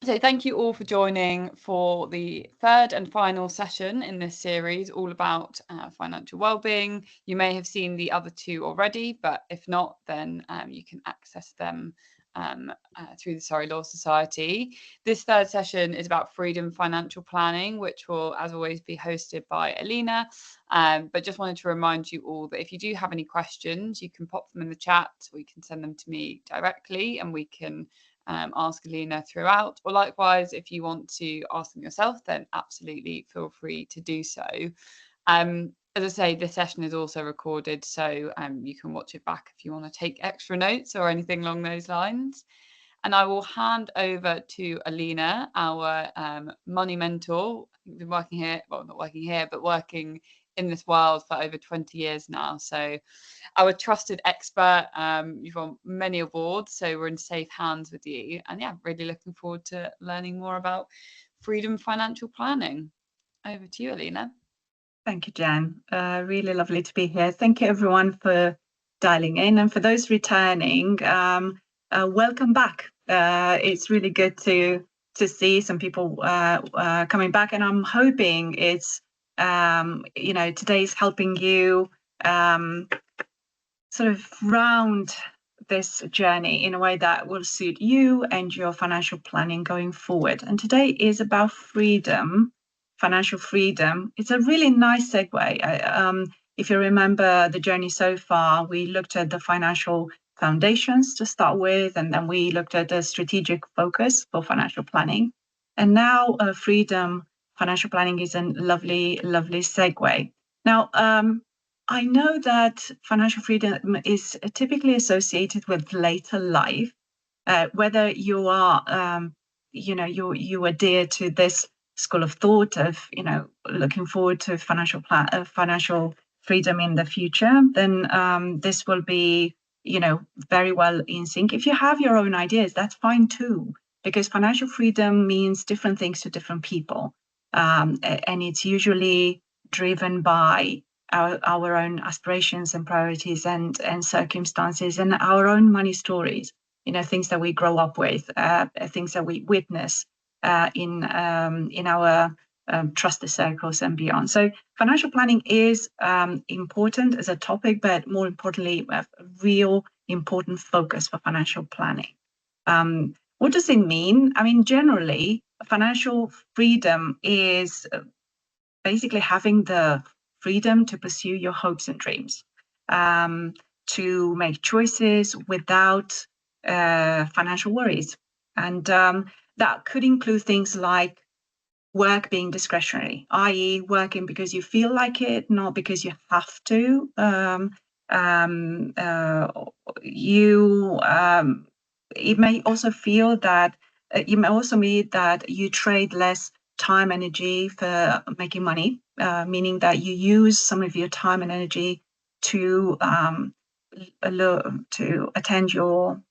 So thank you all for joining for the third and final session in this series, all about financial wellbeing. You may have seen the other two already, but if not, then you can access them through the Surrey Law Society. This third session is about freedom financial planning, which will, as always, be hosted by Alina. But just wanted to remind you all that if you do have any questions, you can pop them in the chat, or you can send them to me directly, and we can ask Alina throughout. Or likewise, if you want to ask them yourself, then absolutely feel free to do so. As I say, this session is also recorded, so you can watch it back if you want to take extra notes or anything along those lines. And I will hand over to Alina, our money mentor. I've been working here, well, not working here, but working in this world for over 20 years now. So our trusted expert. You've won many awards, so we're in safe hands with you. And yeah, really looking forward to learning more about freedom financial planning. Over to you, Alina. Thank you, Jan. Really lovely to be here. Thank you, everyone, for dialing in. And for those returning, welcome back. It's really good to see some people coming back. And I'm hoping it's, today's helping you sort of round this journey in a way that will suit you and your financial planning going forward. And today is about freedom, financial freedom. It's a really nice segue. If you remember the journey so far, we looked at the financial foundations to start with, and then we looked at the strategic focus for financial planning. And now freedom financial planning is a lovely, lovely segue. Now, I know that financial freedom is typically associated with later life, whether you are, you adhere to this school of thought of, looking forward to financial freedom in the future, then this will be, very well in sync. If you have your own ideas, that's fine too, because financial freedom means different things to different people, and it's usually driven by our own aspirations and priorities and circumstances and our own money stories, things that we grow up with, things that we witness in our trusted circles and beyond. So financial planning is important as a topic, but more importantly, a real important focus for financial planning. What does it mean? I mean, generally, financial freedom is basically having the freedom to pursue your hopes and dreams, to make choices without financial worries. And that could include things like work being discretionary, i.e. working because you feel like it, not because you have to. It may also feel that you may also mean that you trade less time, energy for making money, meaning that you use some of your time and energy to attend your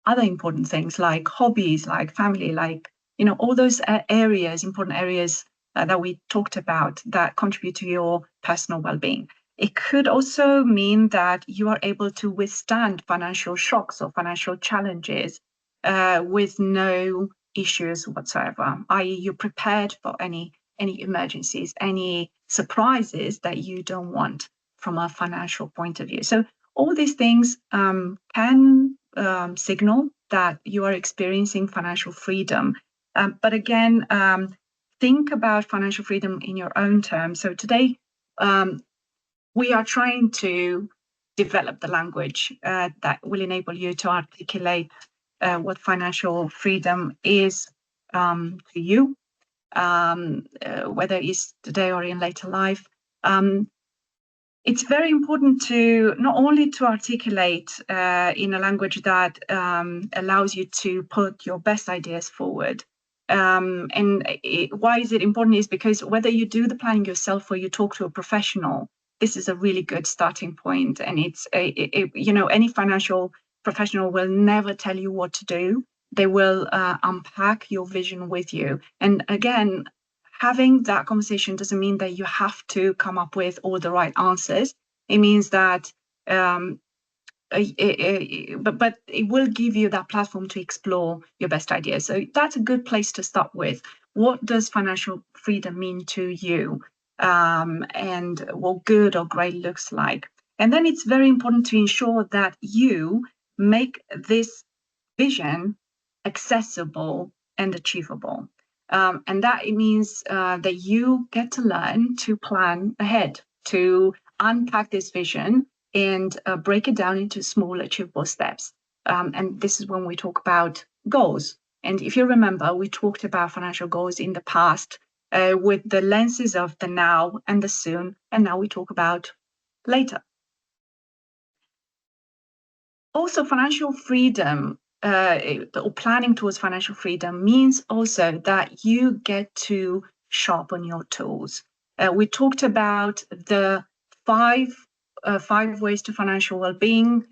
other important things like hobbies, like family, like, all those areas, important areas that we talked about that contribute to your personal well-being. It could also mean that you are able to withstand financial shocks or financial challenges with no issues whatsoever, i.e. you're prepared for any emergencies, any surprises that you don't want from a financial point of view. So all these things can signal that you are experiencing financial freedom. But again, think about financial freedom in your own terms. So today, we are trying to develop the language that will enable you to articulate what financial freedom is to you, whether it's today or in later life. It's very important to not only to articulate in a language that allows you to put your best ideas forward. Why is it important is because whether you do the planning yourself or you talk to a professional, this is a really good starting point. And it's any financial professional will never tell you what to do. They will unpack your vision with you. And again, having that conversation doesn't mean that you have to come up with all the right answers. It means that but it will give you that platform to explore your best ideas. So that's a good place to start with. What does financial freedom mean to you? And what good or great looks like. And then it's very important to ensure that you make this vision accessible and achievable. And that it means that you get to learn to plan ahead, to unpack this vision and break it down into small achievable steps. And this is when we talk about goals. And if you remember, we talked about financial goals in the past with the lenses of the now and the soon, and now we talk about later. Also, financial freedom or planning towards financial freedom means also that you get to sharpen your tools. We talked about the five ways to financial well-being.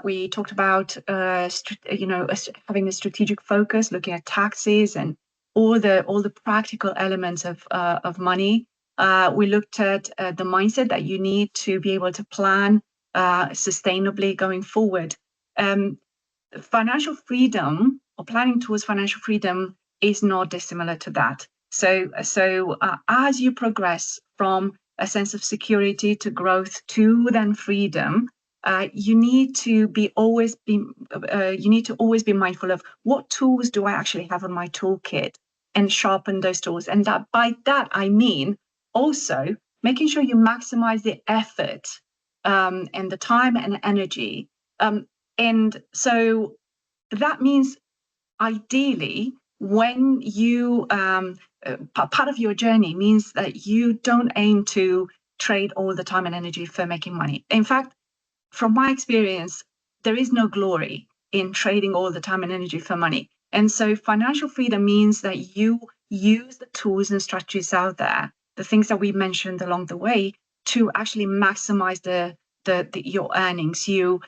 We talked about having a strategic focus, looking at taxes and all the practical elements of money. We looked at the mindset that you need to be able to plan sustainably going forward. Financial freedom or planning towards financial freedom is not dissimilar to that. So as you progress from a sense of security to growth to then freedom, you need to always be mindful of what tools do I actually have in my toolkit and sharpen those tools. And that by that I mean also making sure you maximize the effort and the time and energy. And so that means ideally when you part of your journey means that you don't aim to trade all the time and energy for making money. In fact, from my experience, there is no glory in trading all the time and energy for money. And so financial freedom means that you use the tools and strategies out there, the things that we mentioned along the way, to actually maximize your earnings. You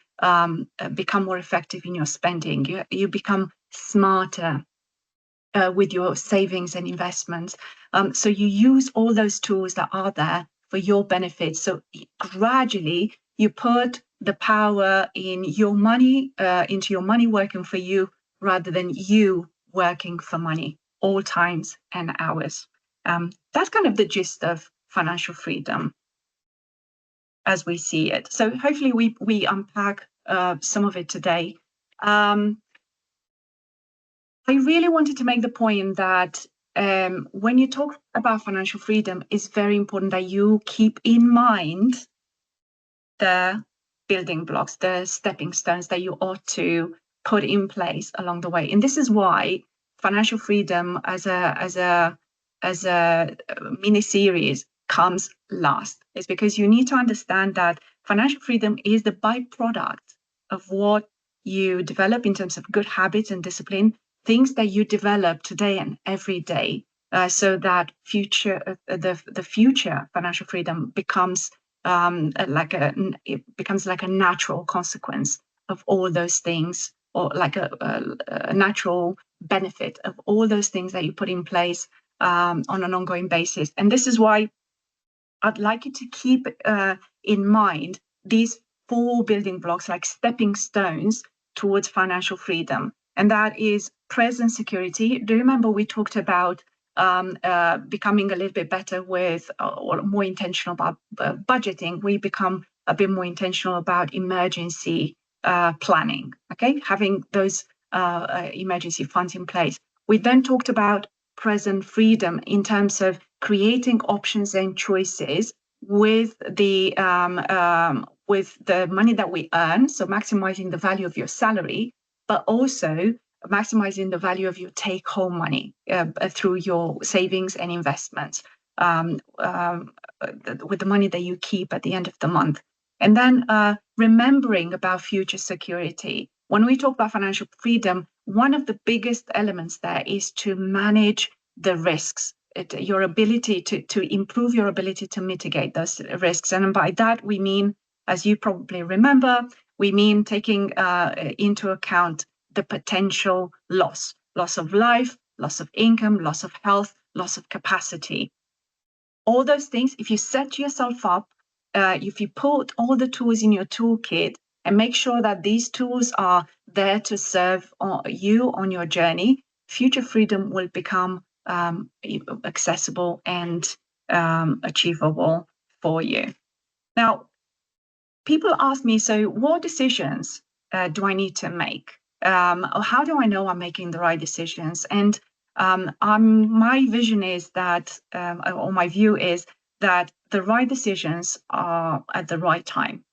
become more effective in your spending. You become smarter with your savings and investments. So you use all those tools that are there for your benefit. So gradually you put the power in your money, into your money working for you, rather than you working for money all times and hours. That's kind of the gist of financial freedom as we see it. So hopefully we unpack some of it today. I really wanted to make the point that when you talk about financial freedom, it's very important that you keep in mind the building blocks, the stepping stones that you ought to put in place along the way. And this is why financial freedom as a mini series comes last. It's because you need to understand that financial freedom is the byproduct of what you develop in terms of good habits and discipline, things that you develop today and every day, so that the future financial freedom becomes like a natural consequence of all those things, or like a natural benefit of all those things that you put in place on an ongoing basis. And this is why I'd like you to keep in mind these 4 building blocks, like stepping stones towards financial freedom. And that is present security. Do you remember we talked about becoming a little bit better with or more intentional about budgeting? We become a bit more intentional about emergency planning, okay? Having those emergency funds in place. We then talked about present freedom in terms of creating options and choices with the money that we earn, so maximizing the value of your salary, but also maximizing the value of your take-home money through your savings and investments, with the money that you keep at the end of the month. And then remembering about future security. When we talk about financial freedom, one of the biggest elements there is to manage the risks, your ability to improve your ability to mitigate those risks. And by that, we mean, as you probably remember, we mean taking into account the potential loss of life, loss of income, loss of health, loss of capacity. All those things, if you set yourself up, if you put all the tools in your toolkit and make sure that these tools are there to serve you on your journey, future freedom will become accessible and achievable for you. Now, people ask me, so what decisions do I need to make? Or how do I know I'm making the right decisions? And my vision is that, or my view is that the right decisions are at the right time.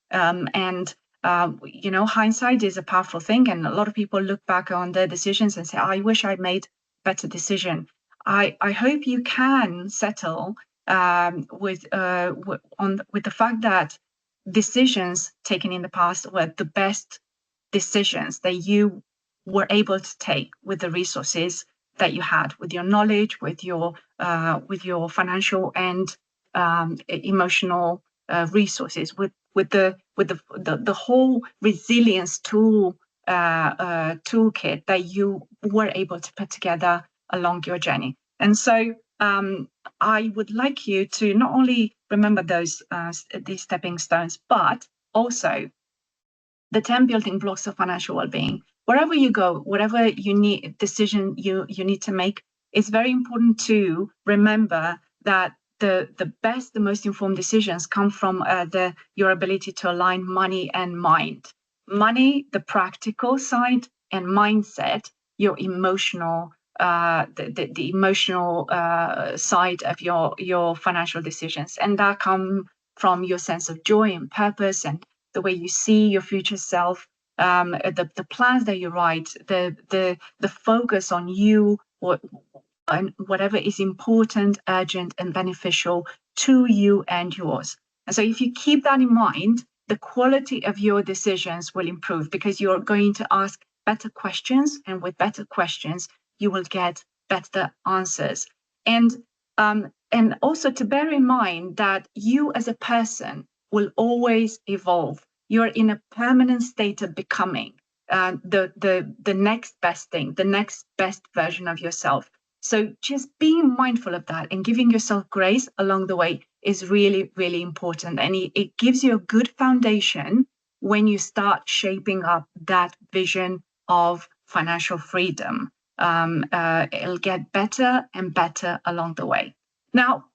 Hindsight is a powerful thing, and a lot of people look back on their decisions and say, I wish I'd made a better decision. I hope you can settle with the fact that decisions taken in the past were the best decisions that you were able to take with the resources that you had, with your knowledge, with your financial and emotional resources, with the whole resilience toolkit that you were able to put together along your journey. And so I would like you to not only remember these stepping stones, but also the 10 building blocks of financial well-being. Wherever you go, whatever decision you need to make, it's very important to remember that the best, the most informed decisions come from your ability to align money and mind. Money, the practical side, and mindset, your emotional the emotional side of your financial decisions, and that come from your sense of joy and purpose and the way you see your future self, the plans that you write, the focus on you, and whatever is important, urgent, and beneficial to you and yours. And so if you keep that in mind, the quality of your decisions will improve, because you're going to ask better questions, and with better questions, you will get better answers. And also to bear in mind that you as a person will always evolve. You're in a permanent state of becoming the next best thing, the next best version of yourself. So just being mindful of that and giving yourself grace along the way is really, really important. And it gives you a good foundation when you start shaping up that vision of financial freedom. It'll get better and better along the way. Now,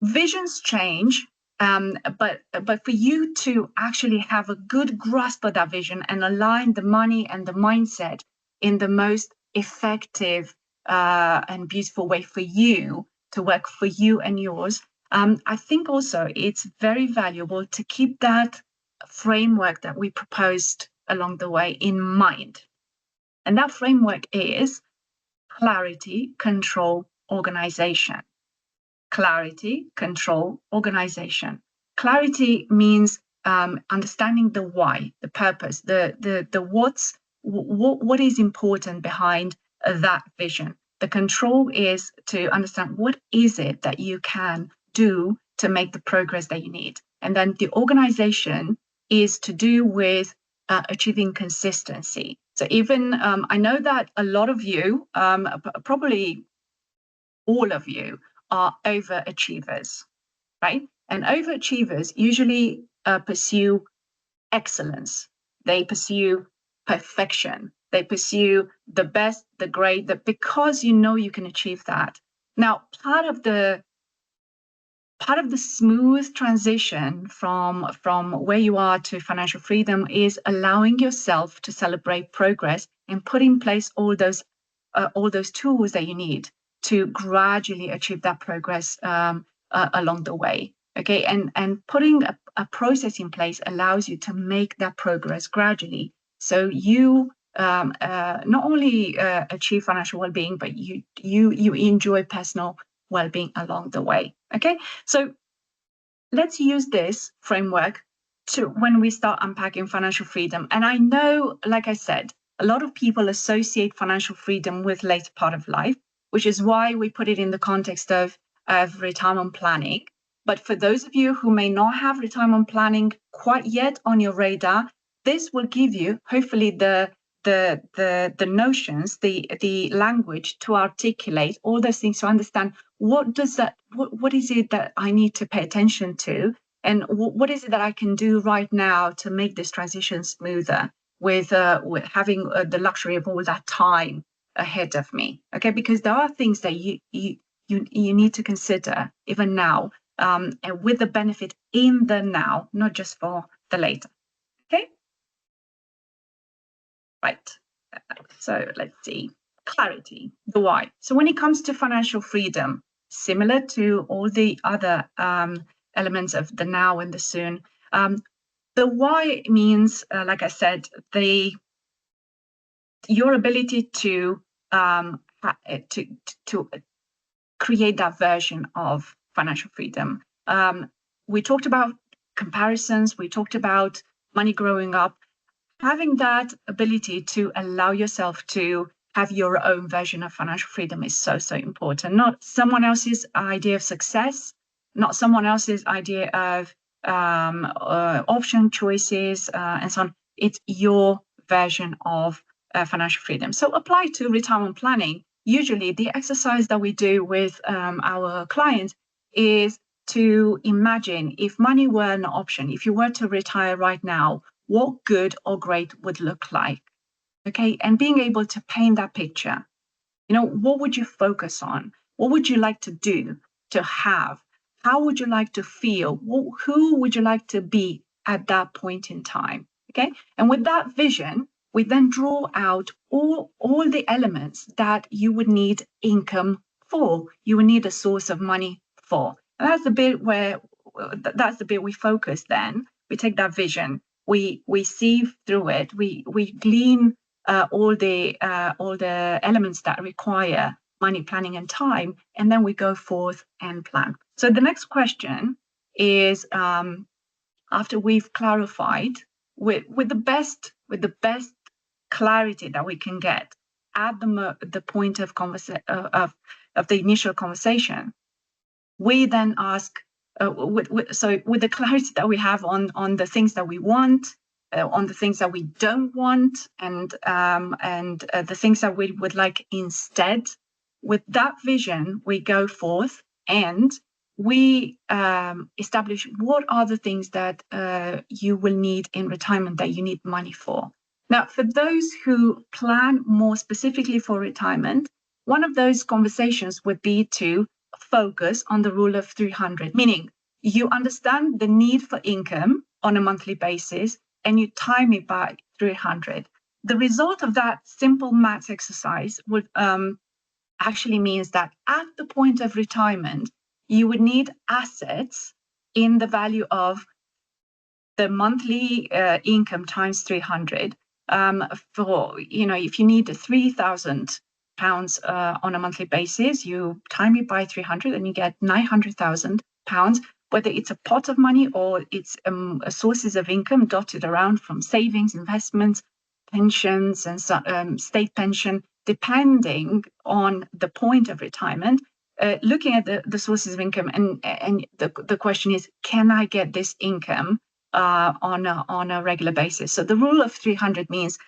visions change, but for you to actually have a good grasp of that vision and align the money and the mindset in the most effective and beautiful way for you to work for you and yours, I think also it's very valuable to keep that framework that we proposed along the way in mind. And that framework is clarity, control, organization. Clarity, control, organization. Clarity means understanding the why, the purpose, the what is important behind that vision. The control is to understand what is it that you can do to make the progress that you need. And then the organization is to do with achieving consistency. So even I know that a lot of you, probably all of you, are overachievers, right? And overachievers usually pursue excellence. They pursue perfection. They pursue the best, the great, because you know you can achieve that. Now, part of the smooth transition from where you are to financial freedom is allowing yourself to celebrate progress and put in place all those tools that you need to gradually achieve that progress along the way. Okay, and putting a process in place allows you to make that progress gradually, so you not only achieve financial well-being, but you enjoy personal well-being along the way. Okay, so let's use this framework to when we start unpacking financial freedom. And I know, like I said, a lot of people associate financial freedom with later part of life, which is why we put it in the context of retirement planning. But for those of you who may not have retirement planning quite yet on your radar, this will give you hopefully the notions, the language to articulate all those things, to understand what is it that I need to pay attention to, And what is it that I can do right now to make this transition smoother with having the luxury of all that time ahead of me? Okay, because there are things that you need to consider even now, and with the benefit in the now, not just for the later. Okay, right. So let's see. Clarity, the why. So when it comes to financial freedom, similar to all the other elements of the now and the soon, the why means, like I said, your ability to create that version of financial freedom. We talked about comparisons. We talked about money growing up. Having that ability to allow yourself to have your own version of financial freedom is so, so important. Not someone else's idea of success, not someone else's idea of option choices and so on. It's your version of financial freedom. So apply to retirement planning. Usually the exercise that we do with our clients is to imagine if money were an option, if you were to retire right now, what good or great would look like. Okay, and being able to paint that picture. What would you focus on? What would you like to do, to have? How would you like to feel? Who would you like to be at that point in time? Okay, and with that vision, we then draw out all the elements that you would need income for. You would need a source of money for. And that's the bit we focus then. We take that vision, we sieve through it, we glean all the elements that require money, planning, and time, and then we go forth and plan. So the next question is, after we've clarified with the best clarity that we can get at the point of the initial conversation, we then ask, with the clarity that we have on the things that we want, on the things that we don't want, and the things that we would like instead. With that vision, we go forth and we establish what are the things that you will need in retirement that you need money for. Now, for those who plan more specifically for retirement, one of those conversations would be to focus on the rule of 300, meaning you understand the need for income on a monthly basis and you time it by 300. The result of that simple math exercise would actually means that at the point of retirement, you would need assets in the value of the monthly income times 300. For, if you need £3,000 on a monthly basis, you time it by 300 and you get £900,000, whether it's a pot of money or it's sources of income dotted around from savings, investments, pensions, and state pension, depending on the point of retirement. Looking at the sources of income, and the question is, can I get this income on a regular basis? So the rule of 300 means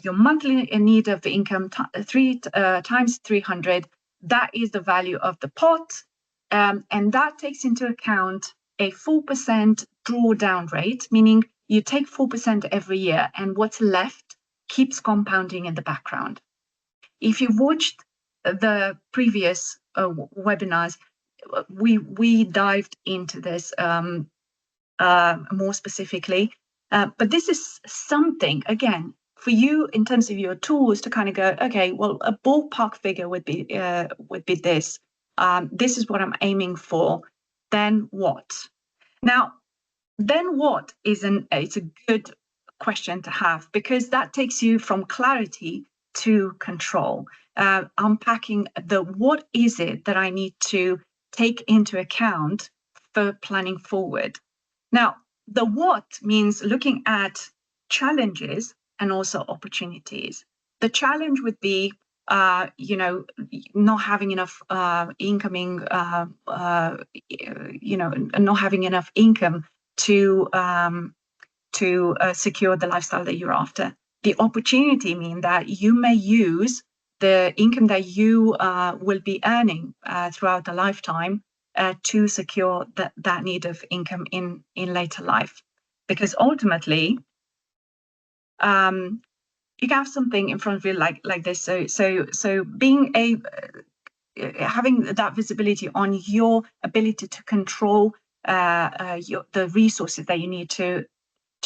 your monthly need of income times 300. That is the value of the pot, and that takes into account a 4% drawdown rate, meaning you take 4% every year, and what's left keeps compounding in the background. If you've watched the previous webinars, we dived into this more specifically, but this is something, again, for you in terms of your tools to kind of go, okay, well, a ballpark figure would be this. This is what I'm aiming for. Then what? Now, then what it's a good question to have, because that takes you from clarity to control. Unpacking what is it that I need to take into account for planning forward. Now, the what means looking at challenges and also opportunities. The challenge would be, not having enough incoming, not having enough income to secure the lifestyle that you're after. The opportunity means that you may use the income that you will be earning throughout the lifetime to secure that need of income in later life. Because ultimately, you can have something in front of you like this. So being having that visibility on your ability to control the resources that you need to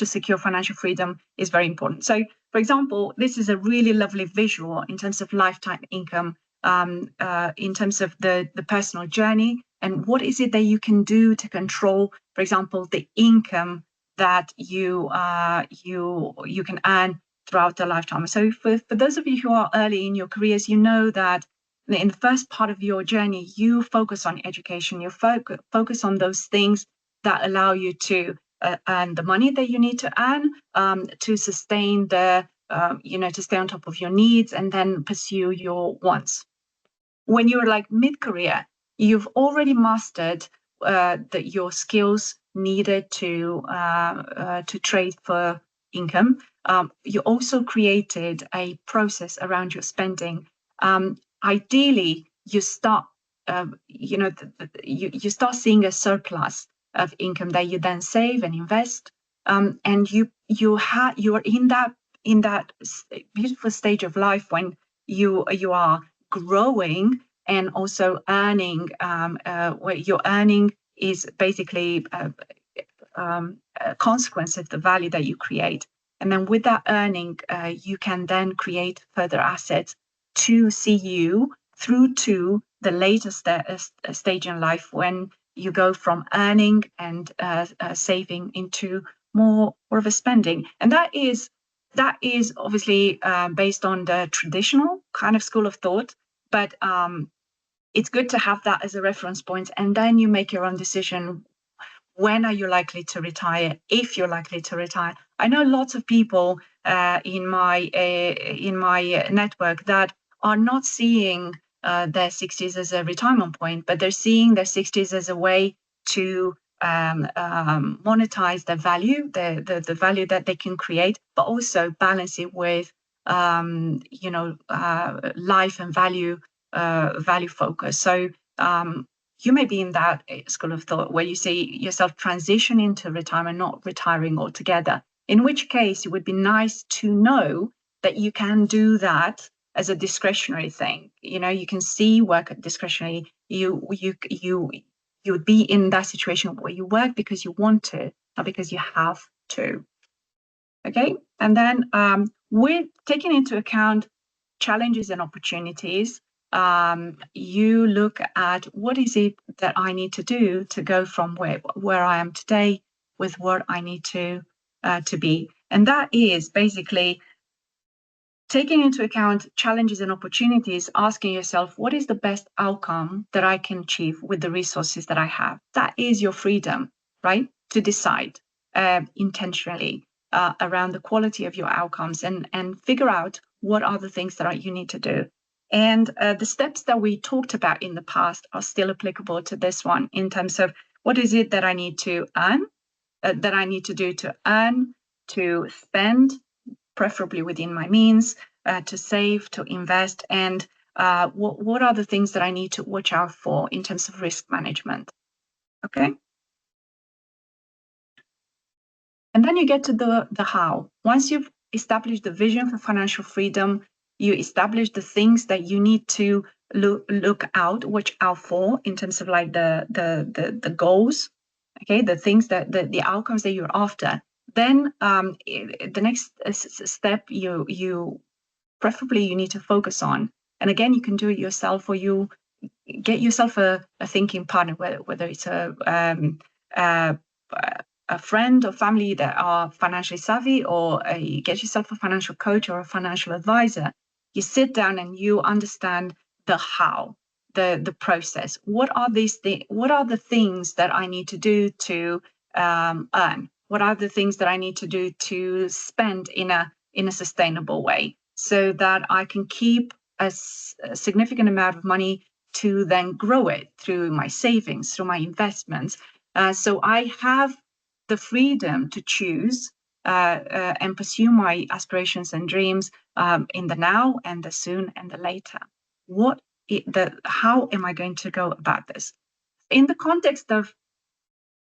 secure financial freedom is very important. So, for example, this is a really lovely visual in terms of lifetime income, in terms of the personal journey, and what is it that you can do to control, for example, the income that you can earn throughout the lifetime. So for those of you who are early in your careers, you know that in the first part of your journey, you focus on education, you focus on those things that allow you to earn the money that you need to earn, to sustain to stay on top of your needs and then pursue your wants. When you're like mid-career, you've already mastered your skills needed to trade for income. You also created a process around your spending. Ideally, you start, you start seeing a surplus of income that you then save and invest, and you are in that beautiful stage of life when you are growing and also earning. Where your earning is basically a consequence of the value that you create. And then with that earning, you can then create further assets to see you through to the later stage in life when you go from earning and saving into more of a spending. And that is obviously based on the traditional kind of school of thought, but it's good to have that as a reference point, and then you make your own decision. When are you likely to retire? If you're likely to retire, I know lots of people in my network that are not seeing their 60s as a retirement point, but they're seeing their 60s as a way to monetize the value, the value that they can create, but also balance it with life and value focus. So you may be in that school of thought where you see yourself transitioning to retirement, not retiring altogether, in which case it would be nice to know that you can do that as a discretionary thing. You can see work at discretionary. You would be in that situation where you work because you want to, not because you have to. Okay, and then with taking into account challenges and opportunities, you look at what is it that I need to do to go from where I am today with what I need to be. And that is basically taking into account challenges and opportunities, asking yourself, what is the best outcome that I can achieve with the resources that I have? That is your freedom, right? To decide intentionally around the quality of your outcomes and figure out what are the things that you need to do. And the steps that we talked about in the past are still applicable to this one in terms of what is it that I need to earn, that I need to do to earn, to spend, preferably within my means, to save, to invest, and what are the things that I need to watch out for in terms of risk management. Okay. And then you get to the how. Once you've established the vision for financial freedom, you establish the things that you need to watch out for in terms of like the goals, okay, the things that the outcomes that you're after. Then the next step you preferably you need to focus on, and again you can do it yourself, or you get yourself a thinking partner, whether it's a friend or family that are financially savvy, or you get yourself a financial coach or a financial advisor. You sit down and you understand the how, the process. What are the things that I need to do to earn? What are the things that I need to do to spend in a sustainable way, so that I can keep a significant amount of money to then grow it through my savings, through my investments. So I have the freedom to choose and pursue my aspirations and dreams in the now and the soon and the later. How am I going to go about this? in the context of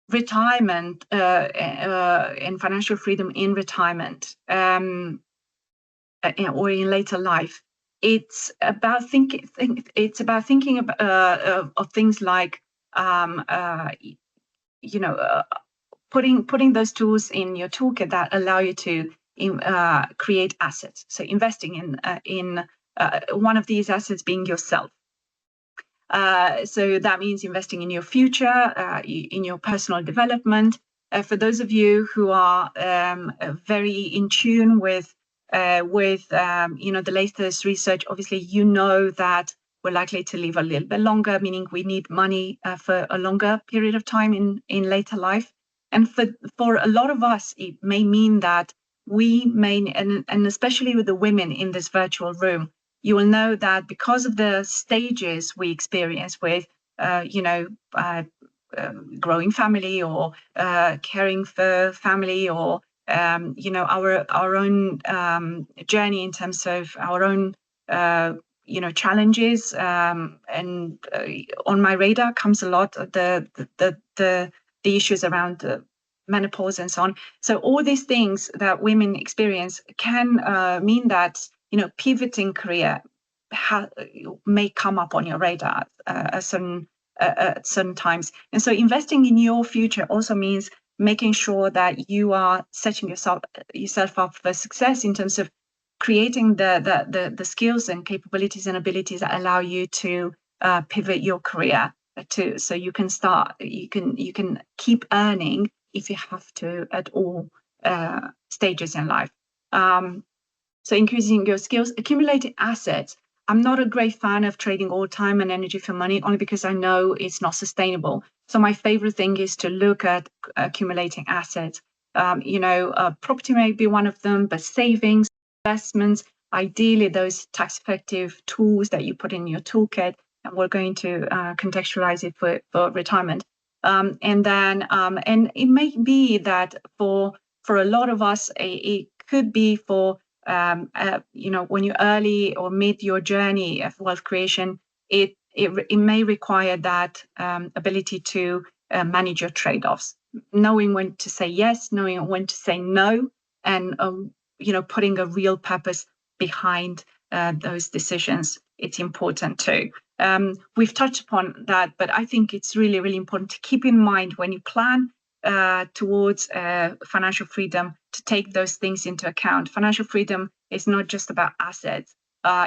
retirement and financial freedom in retirement or in later life, it's about thinking of things like putting those tools in your toolkit that allow you to create assets. So investing in one of these assets being yourself. So that means investing in your future, in your personal development. For those of you who are very in tune with the latest research, obviously you know that we're likely to live a little bit longer, meaning we need money for a longer period of time in later life. And for a lot of us, it may mean that we may, and especially with the women in this virtual room, you will know that because of the stages we experience with, growing family or caring for family, or our own journey in terms of our own challenges, and on my radar comes a lot of the issues around menopause and so on. So all these things that women experience can mean that pivoting career may come up on your radar at certain times. And so investing in your future also means making sure that you are setting yourself up for success in terms of creating the skills and capabilities and abilities that allow you to pivot your career so you can keep earning if you have to at all stages in life. So increasing your skills, accumulating assets. I'm not a great fan of trading all time and energy for money, only because I know it's not sustainable. So my favorite thing is to look at accumulating assets. Property may be one of them, but savings, investments, ideally those tax-effective tools that you put in your toolkit, and we're going to contextualize it for retirement. And it may be that for a lot of us, it could be for when you're early or mid your journey of wealth creation, it may require that ability to manage your trade-offs, knowing when to say yes, knowing when to say no, and putting a real purpose behind those decisions. It's important too. We've touched upon that, but I think it's really, really important to keep in mind when you plan towards financial freedom, to take those things into account. Financial freedom is not just about assets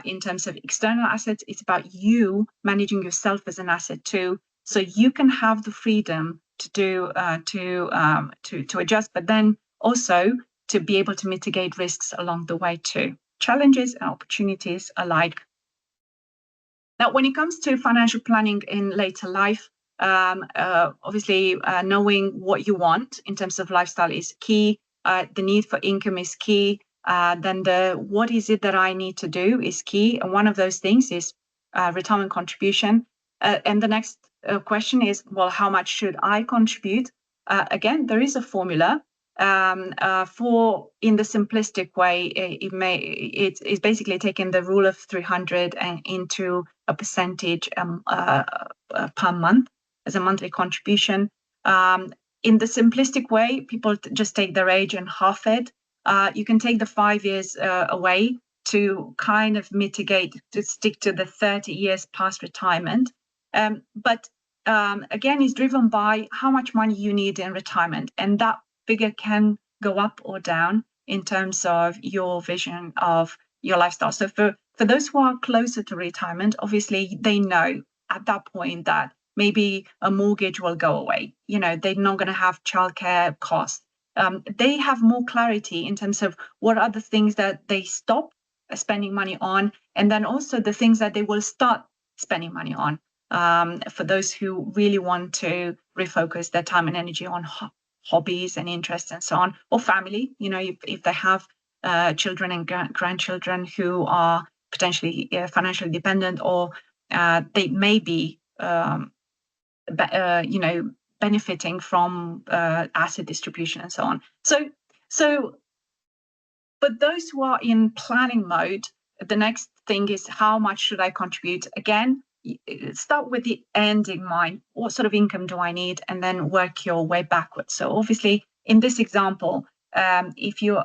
in terms of external assets. It's about you managing yourself as an asset too, so you can have the freedom to do to adjust, but then also to be able to mitigate risks along the way too, challenges and opportunities alike. Now, when it comes to financial planning in later life, obviously knowing what you want in terms of lifestyle is key. The need for income is key. Then what is it that I need to do is key. And one of those things is retirement contribution. And the next question is, well, how much should I contribute? Again, there is a formula. For in the simplistic way, it's basically taking the rule of 300 and into a percentage per month as a monthly contribution. In the simplistic way, people just take their age and half it. You can take the 5 years away to kind of mitigate, to stick to the 30 years past retirement. But again, it's driven by how much money you need in retirement, and that figure can go up or down in terms of your vision of your lifestyle. So for those who are closer to retirement, obviously they know at that point that maybe a mortgage will go away. They're not going to have childcare costs. They have more clarity in terms of what are the things that they stop spending money on, and then also the things that they will start spending money on. For those who really want to refocus their time and energy on hobbies and interests and so on, or family, if they have children and grandchildren who are potentially financially dependent, or they may be benefiting from asset distribution and so on. So but those who are in planning mode, the next thing is, how much should I contribute? Again, start with the end in mind. What sort of income do I need? And then work your way backwards. So obviously, in this example, if you're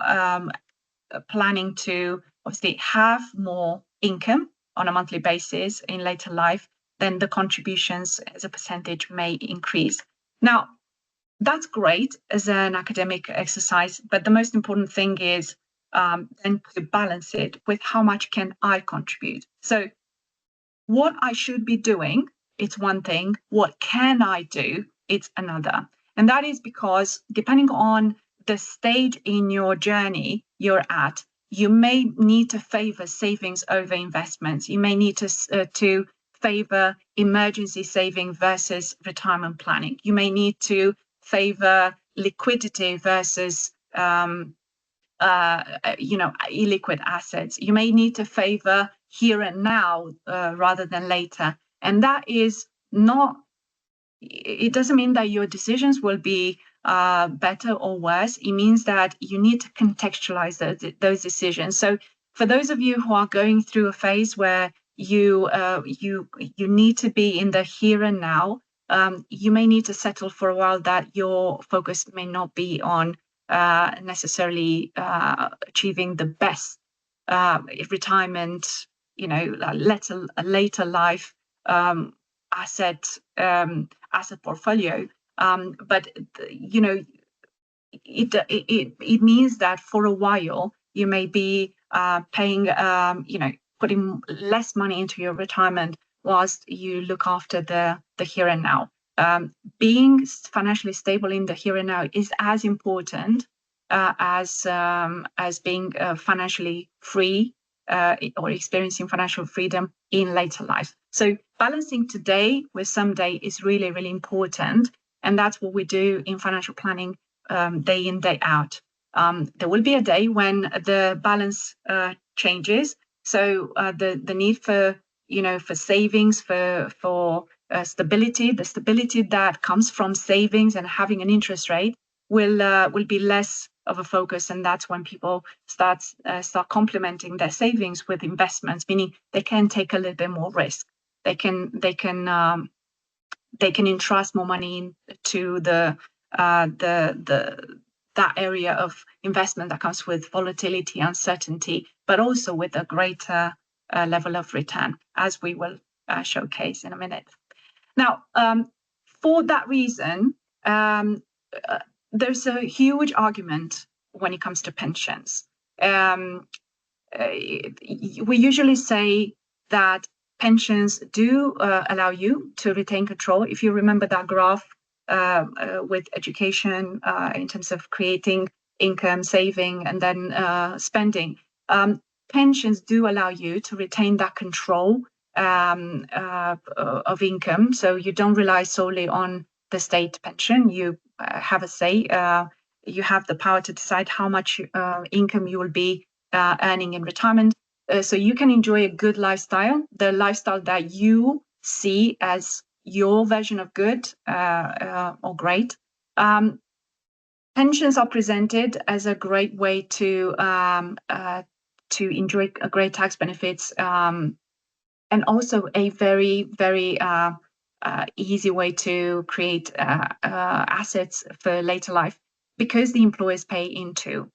planning to obviously have more income on a monthly basis in later life, then the contributions as a percentage may increase. Now, that's great as an academic exercise, but the most important thing is then to balance it with how much can I contribute. So what I should be doing, it's one thing. What can I do? It's another. And that is because depending on the stage in your journey you're at, you may need to favor savings over investments. You may need to favor emergency saving versus retirement planning. You may need to favor liquidity versus illiquid assets. You may need to favor here and now rather than later. And that is not, it doesn't mean that your decisions will be better or worse. It means that you need to contextualize those decisions. So for those of you who are going through a phase where you need to be in the here and now, you may need to settle for a while that your focus may not be on necessarily achieving the best retirement, later life asset portfolio. But it means that for a while you may be paying, putting less money into your retirement whilst you look after the here and now. Being financially stable in the here and now is as important as being financially free or experiencing financial freedom in later life. So balancing today with someday is really, really important. And that's what we do in financial planning day in, day out. There will be a day when the balance changes. So the need for savings, for stability, the stability that comes from savings and having an interest rate will be less of a focus, and that's when people start complementing their savings with investments, meaning they can take a little bit more risk. They can entrust more money into that area of investment that comes with volatility, uncertainty, but also with a greater level of return, as we will showcase in a minute. Now, for that reason, there's a huge argument when it comes to pensions. We usually say that pensions do allow you to retain control. If you remember that graph with education in terms of creating income, saving, and then spending, pensions do allow you to retain that control of income. So you don't rely solely on the state pension. You have a say. You have the power to decide how much income you will be earning in retirement. So you can enjoy a good lifestyle, the lifestyle that you see as your version of good or great. Pensions are presented as a great way to enjoy great tax benefits, and also a very, very easy way to create assets for later life, because the employers pay into.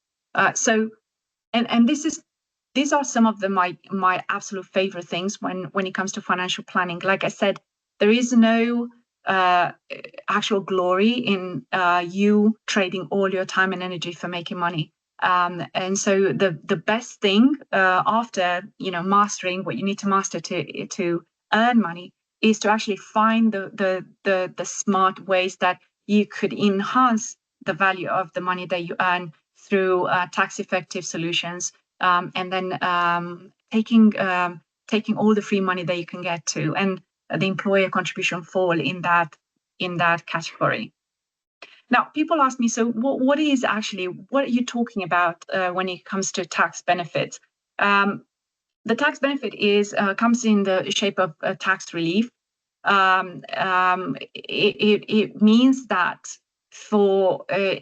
These are some of my absolute favorite things when it comes to financial planning. Like I said, there is no actual glory in you trading all your time and energy for making money. And so the best thing after mastering what you need to master to earn money is to actually find the smart ways that you could enhance the value of the money that you earn through tax effective solutions, and then taking all the free money that you can get to, and the employer contribution fall in that category. Now, people ask me, so what are you talking about when it comes to tax benefits? The tax benefit comes in the shape of tax relief. It means that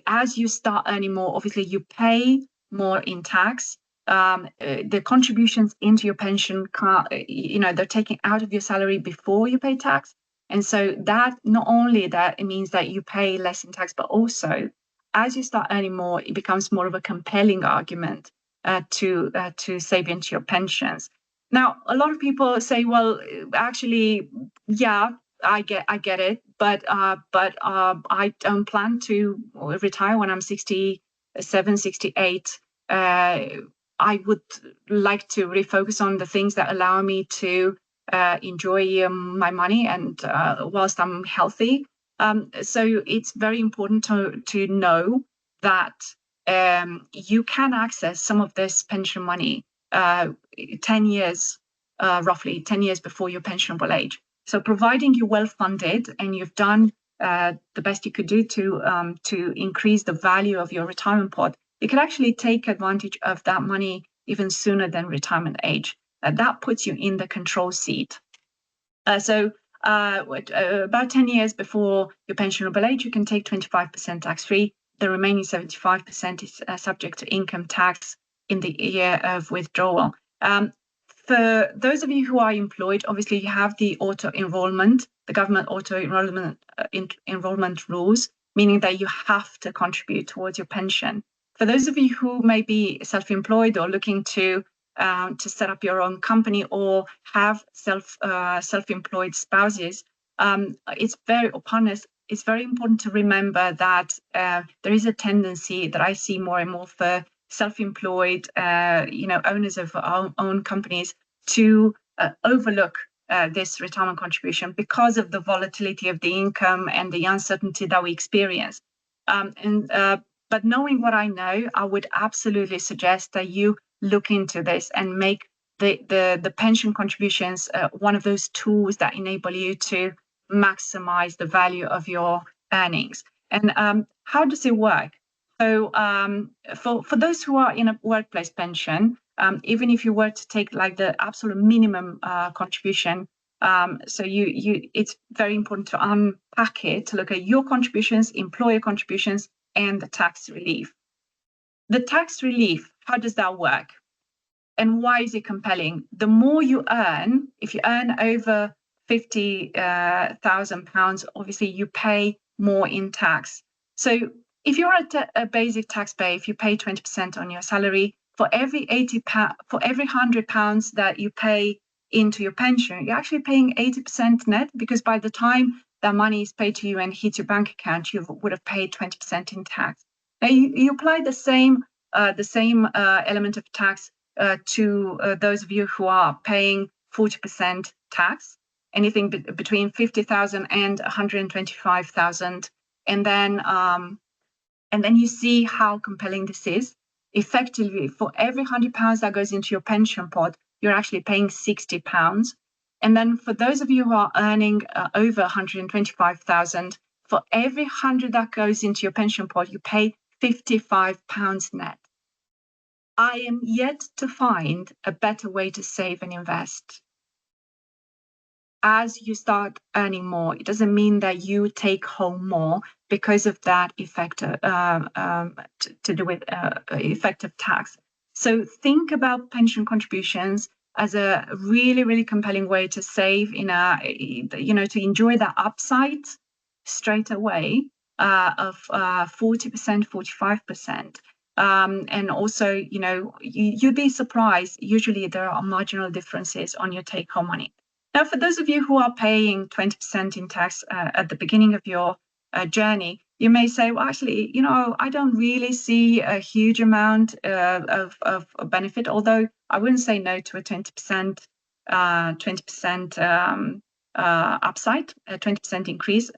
as you start earning more, obviously you pay more in tax, the contributions into your pension, they're taken out of your salary before you pay tax. And so that not only that it means that you pay less in tax, but also as you start earning more, it becomes more of a compelling argument to save into your pensions. Now, a lot of people say, well, actually, yeah, I get it, but I don't plan to retire when I'm 67, 68. I would like to refocus on the things that allow me to enjoy my money and whilst I'm healthy. So it's very important to know that you can access some of this pension money 10 years, roughly 10 years before your pensionable age. So providing you're well funded and you've done the best you could do to increase the value of your retirement pot, you can actually take advantage of that money even sooner than retirement age. That puts you in the control seat. So about 10 years before your pensionable age, you can take 25% tax-free. The remaining 75% is subject to income tax in the year of withdrawal. For those of you who are employed, obviously you have the auto-enrollment, the government auto-enrollment rules, meaning that you have to contribute towards your pension. For those of you who may be self-employed or looking to set up your own company or have self-employed spouses, it's very important to remember that there is a tendency that I see more and more for self-employed, owners of our own companies to overlook this retirement contribution because of the volatility of the income and the uncertainty that we experience. But knowing what I know, I would absolutely suggest that you look into this and make the pension contributions one of those tools that enable you to maximize the value of your earnings. And how does it work? So for those who are in a workplace pension, even if you were to take like the absolute minimum contribution, so it's very important to unpack it, to look at your contributions, employer contributions, and the tax relief. The tax relief, how does that work? And why is it compelling? The more you earn, if you earn over £50,000, obviously you pay more in tax. So if you're a basic taxpayer, if you pay 20% on your salary, for every £100 that you pay into your pension, you're actually paying 80% net, because by the time that money is paid to you and hits your bank account, you would have paid 20% in tax. Now you apply the same element of tax to those of you who are paying 40% tax, anything between 50,000 and 125,000, and then you see how compelling this is. Effectively, for every £100 that goes into your pension pot, you're actually paying £60. And then for those of you who are earning over 125,000, for every 100 that goes into your pension pot, you pay £55 net. I am yet to find a better way to save and invest. As you start earning more, it doesn't mean that you take home more because of that effect to do with effective tax. So think about pension contributions as a really, really compelling way to save to enjoy that upside straight away of 40%, 45%. And also, you'd be surprised. Usually there are marginal differences on your take-home money. Now, for those of you who are paying 20% in tax at the beginning of your journey, you may say, well, actually, I don't really see a huge amount of benefit, although I wouldn't say no to a 20% upside, a 20% increase.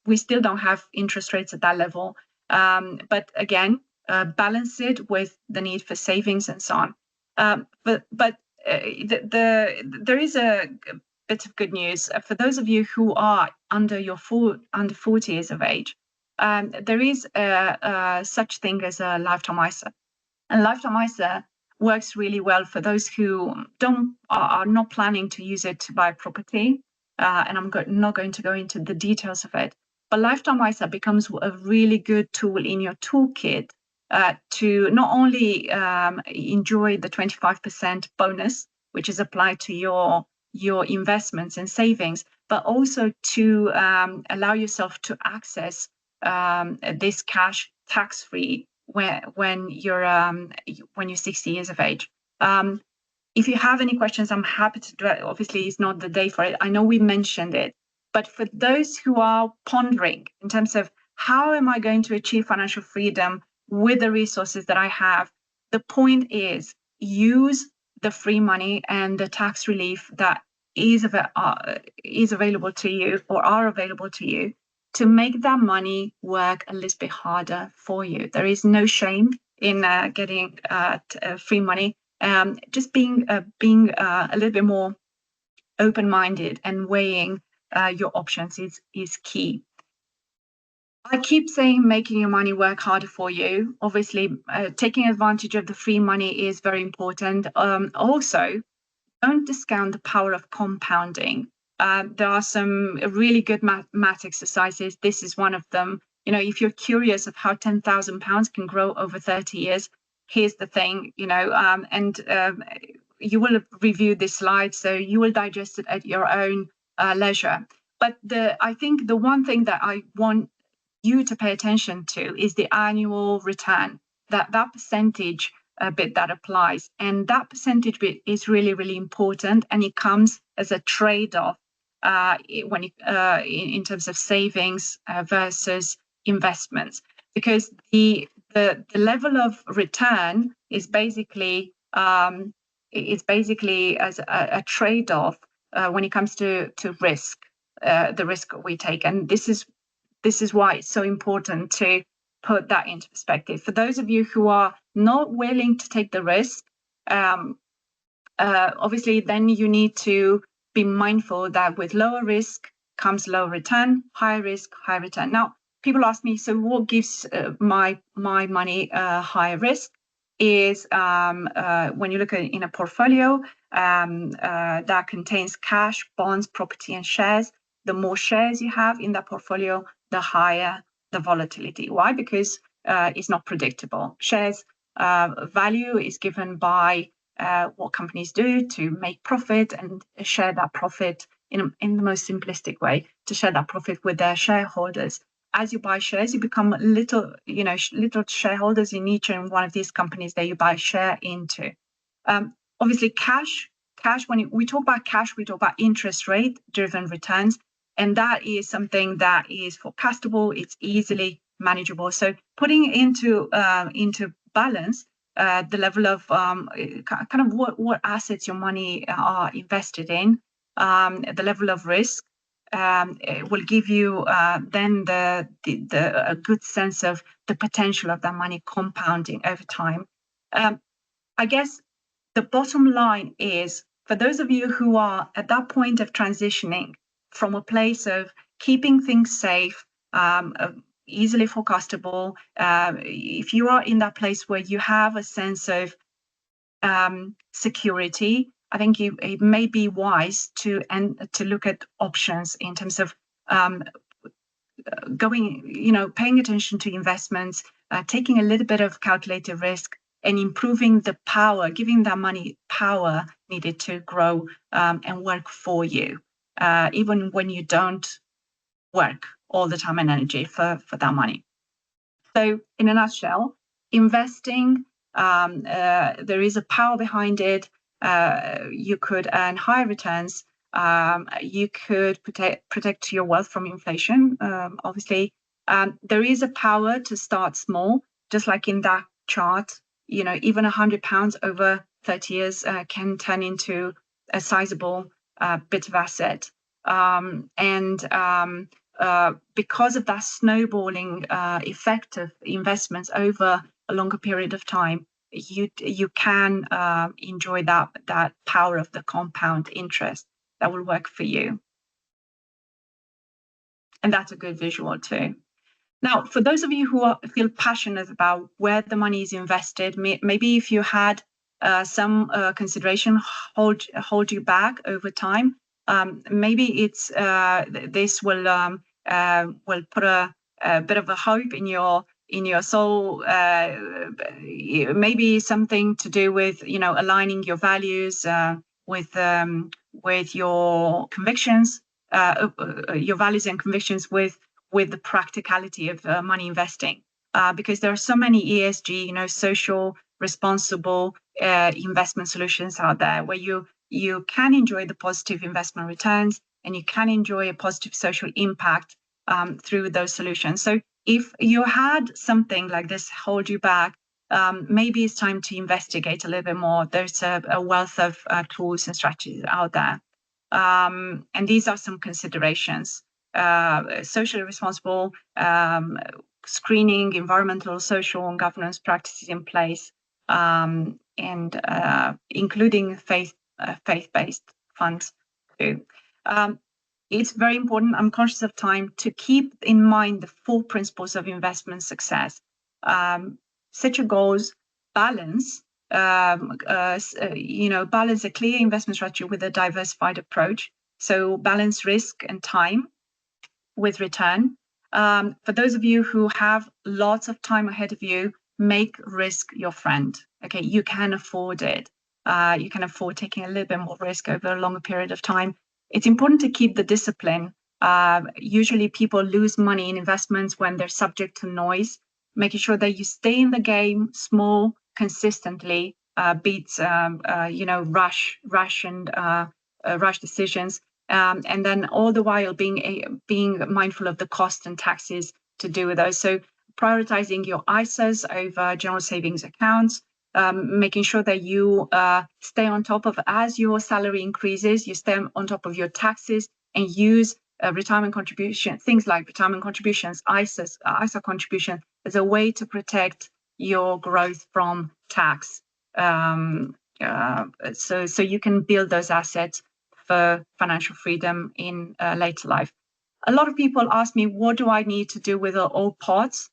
We still don't have interest rates at that level. But again, balance it with the need for savings and so on. But there is a bit of good news for those of you who are under 40 years of age. There is such thing as a lifetime ISA, and lifetime ISA works really well for those who are not planning to use it to buy property. And I'm not going to go into the details of it. But lifetime ISA becomes a really good tool in your toolkit to not only enjoy the 25% bonus, which is applied to your investments and savings, but also to allow yourself to access this cash tax-free when you're 60 years of age. If you have any questions, I'm happy to do it. Obviously, it's not the day for it. I know we mentioned it, but for those who are pondering in terms of how am I going to achieve financial freedom with the resources that I have, the point is use the free money and the tax relief that is available to you or are available to you to make that money work a little bit harder for you. There is no shame in getting free money. Just being a little bit more open-minded and weighing your options is key. I keep saying making your money work harder for you. Obviously, taking advantage of the free money is very important. Also, don't discount the power of compounding. There are some really good math exercises. This is one of them. If you're curious of how £10,000 can grow over 30 years, here's the thing, and you will review this slide, so you will digest it at your own leisure. But I think the one thing that I want you to pay attention to is the annual return, that percentage bit that applies. And that percentage bit is really, really important. And it comes as a trade-off in terms of savings versus investments, because the level of return is basically as a trade-off when it comes to risk, the risk we take. And this is why it's so important to put that into perspective. For those of you who are not willing to take the risk, obviously then you need to be mindful that with lower risk comes low return, high risk, high return. Now, people ask me, so what gives my money higher risk? Is when you look at in a portfolio that contains cash, bonds, property, and shares. The more shares you have in that portfolio, the higher the volatility. Why? Because it's not predictable. Shares value is given by what companies do to make profit and share that profit in the most simplistic way, to share that profit with their shareholders. As you buy shares, you become little shareholders in each and one of these companies that you buy share into. Obviously, cash. When we talk about cash, we talk about interest rate driven returns. And that is something that is forecastable. It's easily manageable. So putting into balance the level of kind of what assets your money are invested in, the level of risk, will give you then a good sense of the potential of that money compounding over time. I guess the bottom line is, for those of you who are at that point of transitioning from a place of keeping things safe, easily forecastable, if you are in that place where you have a sense of security, I think it may be wise to look at options in terms of paying attention to investments, taking a little bit of calculated risk, and improving the power, giving that money power needed to grow and work for you, even when you don't work all the time and energy for that money. So in a nutshell, investing, there is a power behind it. You could earn higher returns. You could protect your wealth from inflation. Obviously, there is a power to start small, just like in that chart. Even £100 over 30 years can turn into a sizable bit of asset. Because of that snowballing effect of investments over a longer period of time, you can enjoy that power of the compound interest that will work for you. And that's a good visual too. Now, for those of you who feel passionate about where the money is invested, maybe if you had some consideration hold you back over time, maybe it's this will put a bit of a hope in your your soul, maybe something to do with aligning your values with your convictions, your values and convictions with the practicality of money investing, because there are so many ESG, social responsible investment solutions out there where you can enjoy the positive investment returns and you can enjoy a positive social impact through those solutions. So if you had something like this hold you back, maybe it's time to investigate a little bit more. There's a wealth of tools and strategies out there. And these are some considerations: socially responsible screening, environmental, social, and governance practices in place, and including faith-based funds too. It's very important, I'm conscious of time, to keep in mind the 4 principles of investment success. Set your goals, balance balance a clear investment strategy with a diversified approach. So balance risk and time with return. For those of you who have lots of time ahead of you, make risk your friend. Okay, you can afford it. You can afford taking a little bit more risk over a longer period of time. It's important to keep the discipline. Usually people lose money in investments when they're subject to noise. Making sure that you stay in the game, small, consistently, beats rush decisions, and then all the while being mindful of the cost and taxes to do with those. So prioritizing your ISAs over general savings accounts, making sure that you stay on top of, as your salary increases, you stay on top of your taxes and use retirement contribution, things like retirement contributions, ISA contribution, as a way to protect your growth from tax. So you can build those assets for financial freedom in later life. A lot of people ask me, what do I need to do with all pots?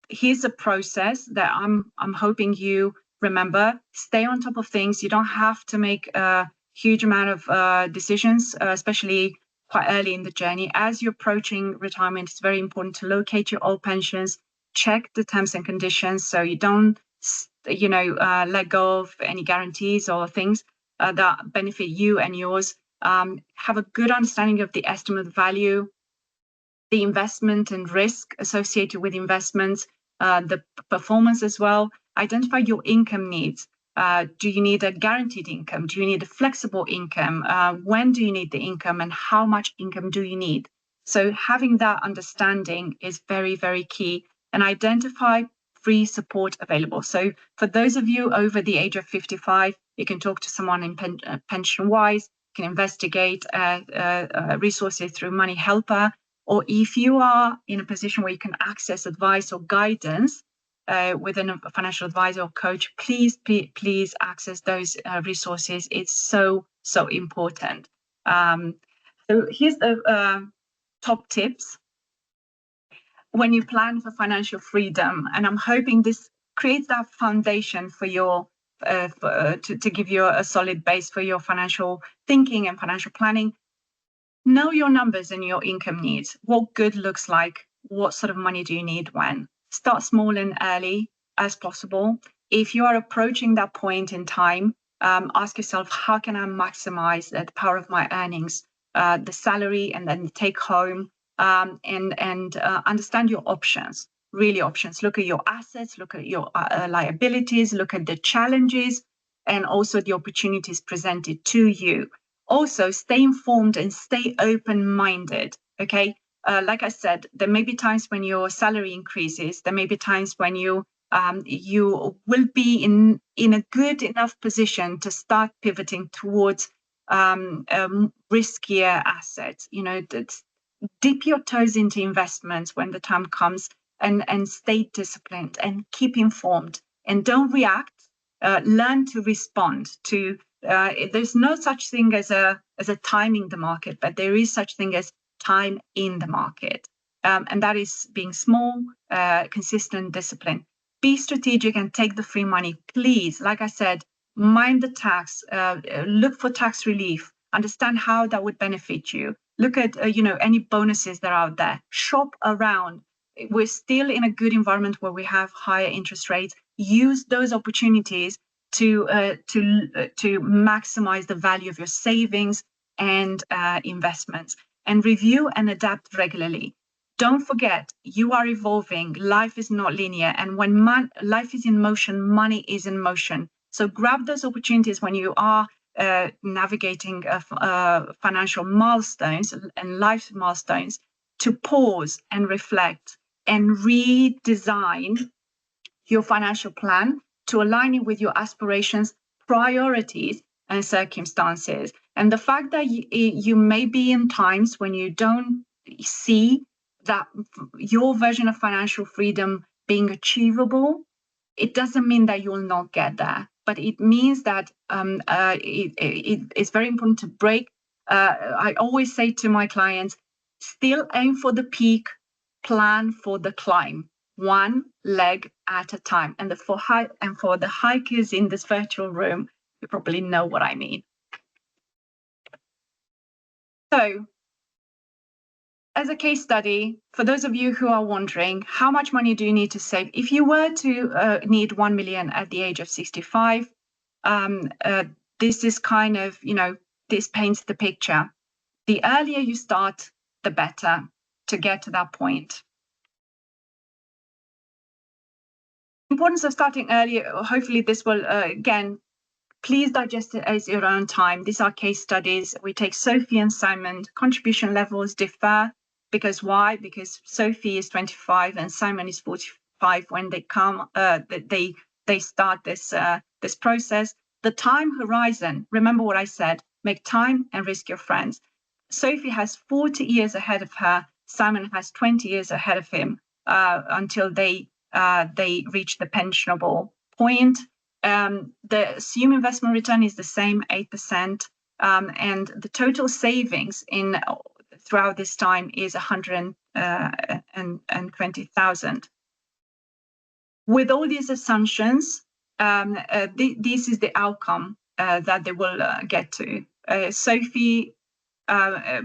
Here's a process that I'm hoping you remember. Stay on top of things. You don't have to make a huge amount of decisions, especially quite early in the journey. As you're approaching retirement, it's very important to locate your old pensions, check the terms and conditions so you don't let go of any guarantees or things that benefit you and yours. Have a good understanding of the estimate value, the investment and risk associated with investments, the performance as well. Identify your income needs. Do you need a guaranteed income? Do you need a flexible income? When do you need the income, and how much income do you need? So having that understanding is very, very key. And identify free support available. So for those of you over the age of 55, you can talk to someone in PensionWise, you can investigate resources through Money Helper, or if you are in a position where you can access advice or guidance within a financial advisor or coach, please access those resources. It's so important. So here's the top tips when you plan for financial freedom, and I'm hoping this creates that foundation for your to give you a solid base for your financial thinking and financial planning. Know your numbers and your income needs. What good looks like. What sort of money do you need when? Start small and early as possible. If you are approaching that point in time, ask yourself, how can I maximize the power of my earnings, the salary, and then the take home, and understand your options, really options. Look at your assets, look at your liabilities, look at the challenges, and also the opportunities presented to you. Also, stay informed and stay open-minded, okay? Like I said, there may be times when your salary increases. There may be times when you will be in a good enough position to start pivoting towards riskier assets. Dip your toes into investments when the time comes, and stay disciplined and keep informed. And don't react. Learn to respond to. There's no such thing as a timing the market, but there is such thing as time in the market, and that is being small, consistent, disciplined. Be strategic and take the free money, please. Like I said, mind the tax. Look for tax relief. Understand how that would benefit you. Look at any bonuses that are out there. Shop around. we're still in a good environment where we have higher interest rates. Use those opportunities to maximize the value of your savings and investments, and review and adapt regularly. Don't forget, you are evolving. Life is not linear, and when life is in motion, money is in motion. So grab those opportunities when you are navigating financial milestones and life milestones, to pause and reflect and redesign your financial plan to align it with your aspirations, priorities, and circumstances. And the fact that you may be in times when you don't see that your version of financial freedom being achievable, it doesn't mean that you'll not get there, but it means that it's very important to break. I always say to my clients, still aim for the peak, plan for the climb, one leg at a time. And for the hikers in this virtual room, you probably know what I mean. So, as a case study, for those of you who are wondering, how much money do you need to save? If you were to need 1 million at the age of 65, this is kind of, this paints the picture. The earlier you start, the better to get to that point. Importance of starting earlier, hopefully this will, again, please digest it as your own time. These are case studies. We take Sophie and Simon. Contribution levels differ. Because why? Because Sophie is 25 and Simon is 45 when they come. They start this process. The time horizon. Remember what I said. Make time and risk your friends. Sophie has 40 years ahead of her. Simon has 20 years ahead of him until they reach the pensionable point. The assumed investment return is the same, 8%, and the total savings throughout this time is 120,000. With all these assumptions, this is the outcome that they will get to. Sophie,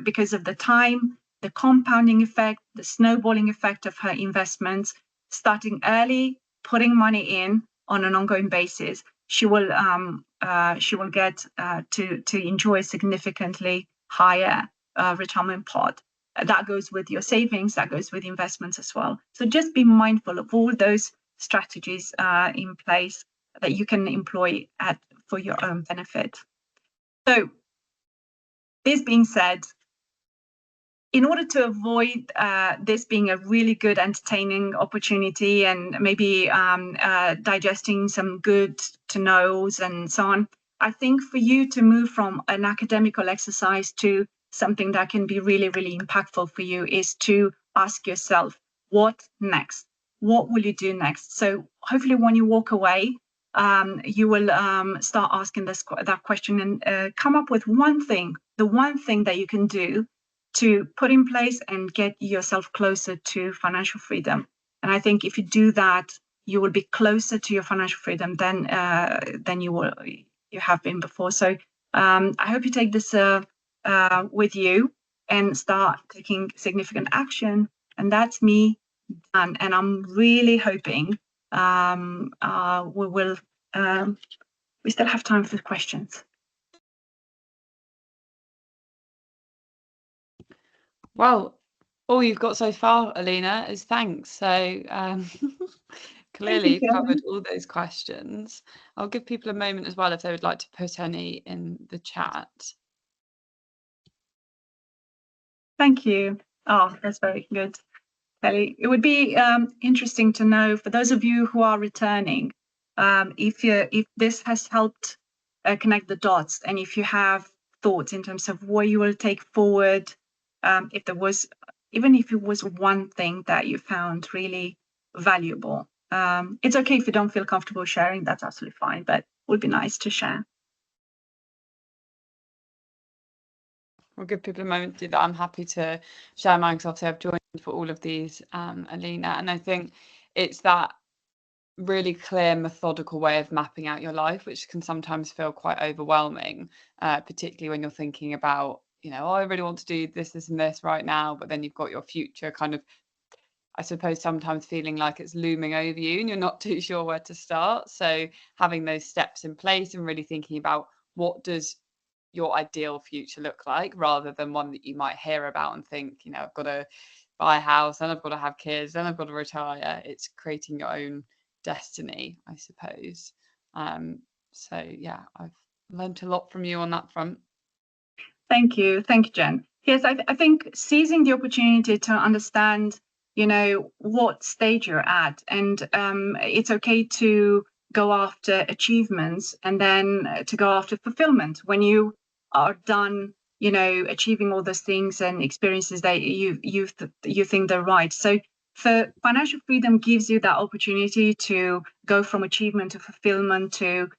because of the time, the compounding effect, the snowballing effect of her investments, starting early, putting money in on an ongoing basis, she will get to enjoy significantly higher retirement pot. That goes with your savings, that goes with investments as well. So just be mindful of all those strategies in place that you can employ for your own benefit. So this being said, in order to avoid this being a really good, entertaining opportunity and maybe digesting some good to knows and so on, I think for you to move from an academical exercise to something that can be really, really impactful for you is to ask yourself, what next? What will you do next? So hopefully when you walk away, you will start asking that question and come up with one thing, the one thing that you can do to put in place and get yourself closer to financial freedom. And I think if you do that, you will be closer to your financial freedom than you have been before. So I hope you take this with you and start taking significant action. And that's me done. And I'm really hoping we still have time for questions. Well, all you've got so far, Alina, is thanks. So clearly you've covered all those questions. I'll give people a moment as well if they would like to put any in the chat. Thank you. Oh, that's very good, Kelly. It would be interesting to know, for those of you who are returning, if this has helped connect the dots, and if you have thoughts in terms of what you will take forward, even if it was one thing that you found really valuable. It's okay if you don't feel comfortable sharing, that's absolutely fine, but it would be nice to share. We'll give people a moment to do that. I'm happy to share mine because obviously I've joined for all of these, Alina, and I think it's that really clear, methodical way of mapping out your life, which can sometimes feel quite overwhelming, particularly when you're thinking about, oh, I really want to do this, this, and this right now, but then you've got your future kind of I suppose sometimes feeling like it's looming over you and you're not too sure where to start. So having those steps in place and really thinking about what does your ideal future look like, rather than one that you might hear about and think, I've got to buy a house and I've got to have kids and I've got to retire. It's creating your own destiny, I suppose. So yeah, I've learned a lot from you on that front. Thank you, Jen. Yes, I think seizing the opportunity to understand, what stage you're at, and it's okay to go after achievements and then to go after fulfillment when you are done, achieving all those things and experiences that you think they're right. So for financial freedom gives you that opportunity to go from achievement to fulfillment to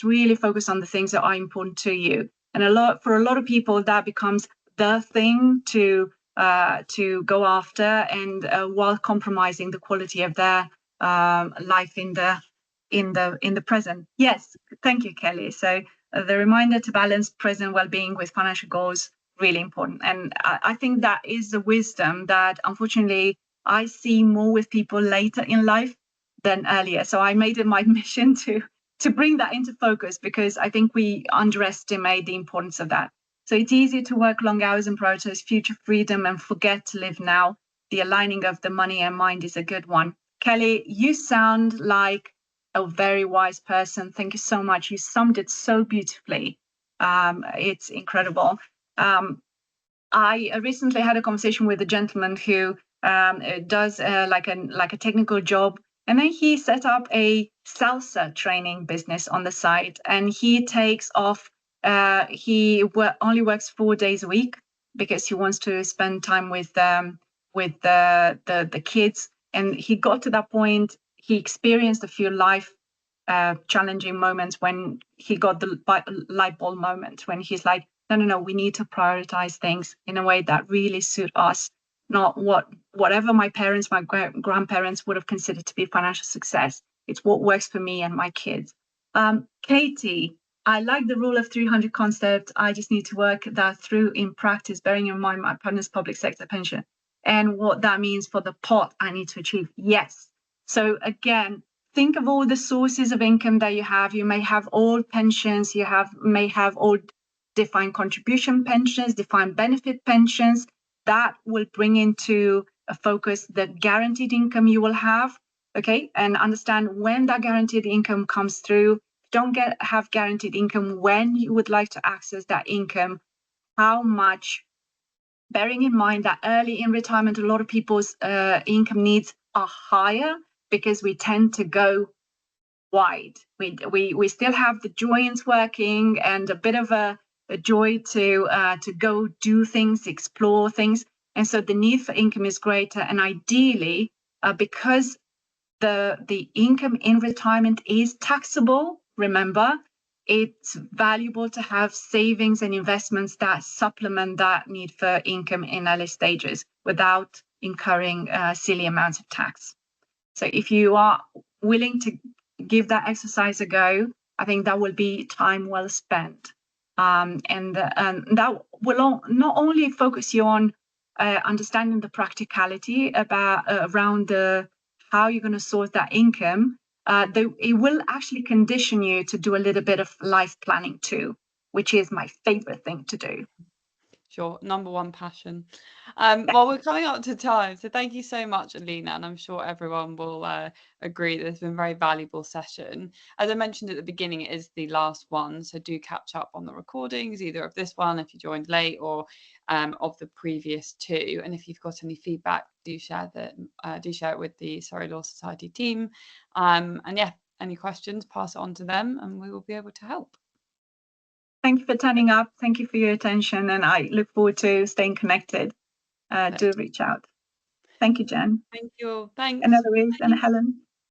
really focus on the things that are important to you. And for a lot of people, that becomes the thing to go after, and while compromising the quality of their life in the present. Yes, thank you, Kelly. So the reminder to balance present well-being with financial goals, really important. And I think that is the wisdom that unfortunately I see more with people later in life than earlier. So I made it my mission to bring that into focus, because I think we underestimate the importance of that. So it's easy to work long hours and prioritize future freedom and forget to live now. The aligning of the money and mind is a good one. Kelly, you sound like a very wise person. Thank you so much. You summed it so beautifully. It's incredible. I recently had a conversation with a gentleman who does like a technical job, and then he set up a salsa training business on the side, and he takes off. He only works 4 days a week because he wants to spend time with the kids. And he got to that point. He experienced a few life challenging moments when he got the light bulb moment, when he's like, no, we need to prioritize things in a way that really suit us, not whatever my parents, my grandparents would have considered to be financial success. It's what works for me and my kids. Katie, I like the rule of 300 concept. I just need to work that through in practice, bearing in mind my partner's public sector pension and what that means for the pot I need to achieve. Yes. So again, think of all the sources of income that you have. You may have old pensions, may have old defined contribution pensions, defined benefit pensions. That will bring into a focus the guaranteed income you will have, okay? And understand when that guaranteed income comes through. Don't have guaranteed income when you would like to access that income, how much, bearing in mind that early in retirement, a lot of people's income needs are higher because we tend to go wide. We still have the joints working and a bit of a joy to go do things, explore things. And so the need for income is greater. And ideally, because the income in retirement is taxable, remember, it's valuable to have savings and investments that supplement that need for income in early stages without incurring silly amounts of tax. So if you are willing to give that exercise a go, I think that will be time well spent. And that will not only focus you on understanding the practicality around how you're going to source that income, it will actually condition you to do a little bit of life planning too, which is my favorite thing to do. Sure, number one passion. Well, we're coming up to time, so thank you so much, Alina, and I'm sure everyone will agree that it's been a very valuable session. As I mentioned at the beginning, it is the last one, so do catch up on the recordings, either of this one if you joined late, or of the previous two. And if you've got any feedback, do share it with the Surrey Law Society team. And yeah, any questions, pass it on to them, and we will be able to help. Thank you for turning up. Thank you for your attention. And I look forward to staying connected. Do reach out. Thank you, Jen. Thank you. Thanks. And Eloise and Helen.